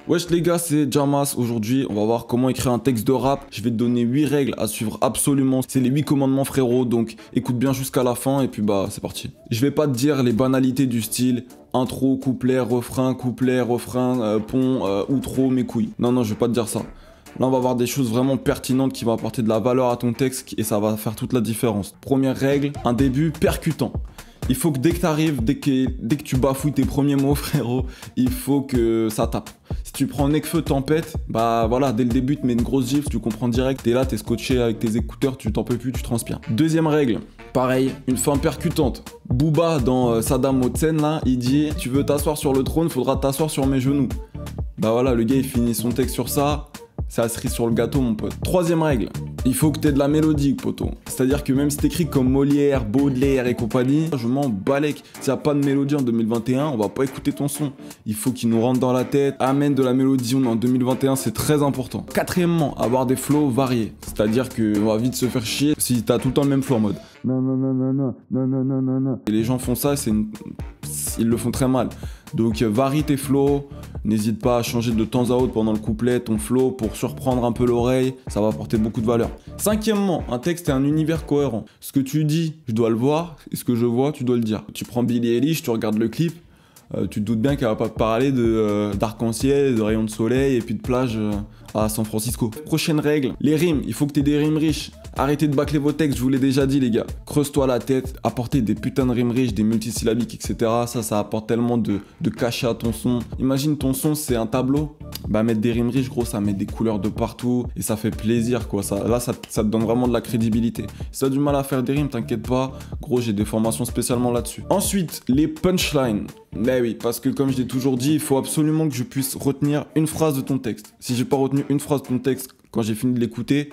Wesh les gars, c'est Jamas. Aujourd'hui, on va voir comment écrire un texte de rap. Je vais te donner 8 règles à suivre absolument. C'est les 8 commandements frérot, donc écoute bien jusqu'à la fin et puis bah c'est parti. Je vais pas te dire les banalités du style intro, couplet, refrain, pont, outro, mes couilles. Non, je vais pas te dire ça. Là, on va voir des choses vraiment pertinentes qui vont apporter de la valeur à ton texte et ça va faire toute la différence. Première règle, un début percutant. Il faut que dès que t'arrives, dès que tu bafouilles tes premiers mots, frérot, il faut que ça tape. Si tu prends Nekfeu tempête, bah voilà, dès le début, tu mets une grosse gifle, tu comprends direct, t'es là, t'es scotché avec tes écouteurs, tu t'en peux plus, tu transpires. Deuxième règle, pareil, une fin percutante. Booba dans Saddam Hussein, là, il dit « Tu veux t'asseoir sur le trône, faudra t'asseoir sur mes genoux ». Bah voilà, le gars, il finit son texte sur ça. C'est la cerise sur le gâteau, mon pote. Troisième règle, il faut que t'aies de la mélodie, poteau. C'est-à-dire que même si t'écris comme Molière, Baudelaire et compagnie, je m'en balèque. S'il n'y a pas de mélodie en 2021, on va pas écouter ton son. Il faut qu'il nous rentre dans la tête. Amène de la mélodie, on est en 2021, c'est très important. Quatrièmement, avoir des flows variés. C'est-à-dire qu'on va vite se faire chier si t'as tout le temps le même flow en mode non. Et les gens font ça, ils le font très mal. Donc varie tes flows. N'hésite pas à changer de temps à autre pendant le couplet ton flow pour surprendre un peu l'oreille, ça va apporter beaucoup de valeur. Cinquièmement, un texte est un univers cohérent. Ce que tu dis, je dois le voir, et ce que je vois, tu dois le dire. Tu prends Billie Eilish, tu regardes le clip, tu te doutes bien qu'elle va pas parler d'arc-en-ciel, de rayons de soleil et puis de plage à San Francisco. Prochaine règle, les rimes, il faut que tu aies des rimes riches. Arrêtez de bâcler vos textes, je vous l'ai déjà dit les gars. Creuse-toi la tête, apportez des putains de rimes riches, des multisyllabiques, etc. Ça apporte tellement de cachet à ton son. Imagine ton son, c'est un tableau. Bah mettre des rimes riches, gros, ça met des couleurs de partout et ça fait plaisir quoi. Ça te donne vraiment de la crédibilité. Si t'as du mal à faire des rimes, t'inquiète pas. Gros, j'ai des formations spécialement là-dessus. Ensuite, les punchlines. Mais oui, parce que comme je l'ai toujours dit, il faut absolument que je puisse retenir une phrase de ton texte. Si j'ai pas retenu une phrase de ton texte quand j'ai fini de l'écouter,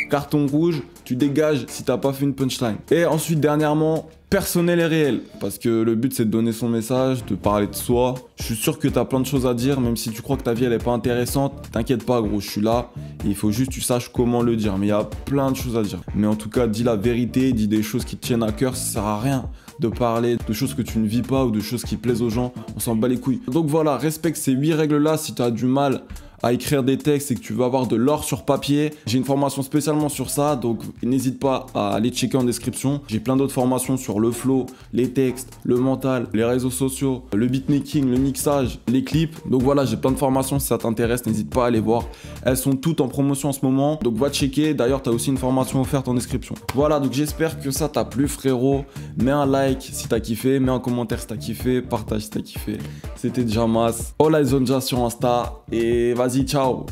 carton rouge, tu dégages si t'as pas fait une punchline. Et ensuite, dernièrement, personnel et réel. Parce que le but, c'est de donner son message, de parler de soi. Je suis sûr que t'as plein de choses à dire, même si tu crois que ta vie, elle est pas intéressante. T'inquiète pas, gros, je suis là. Et il faut juste que tu saches comment le dire. Mais il y a plein de choses à dire. Mais en tout cas, dis la vérité, dis des choses qui te tiennent à cœur. Ça sert à rien de parler de choses que tu ne vis pas ou de choses qui plaisent aux gens. On s'en bat les couilles. Donc voilà, respecte ces 8 règles-là si t'as du mal à écrire des textes et que tu veux avoir de l'or sur papier. J'ai une formation spécialement sur ça, donc n'hésite pas à aller checker en description. J'ai plein d'autres formations sur le flow, les textes, le mental, les réseaux sociaux, le beatmaking, le mixage, les clips. Donc voilà, j'ai plein de formations, si ça t'intéresse, n'hésite pas à aller voir. Elles sont toutes en promotion en ce moment, donc va checker. D'ailleurs, tu as aussi une formation offerte en description. Voilà, donc j'espère que ça t'a plu, frérot. Mets un like si t'as kiffé, mets un commentaire si t'as kiffé, partage si t'as kiffé. C'était Jamas. All Eyes on Jazz sur Insta et vas-y, ciao.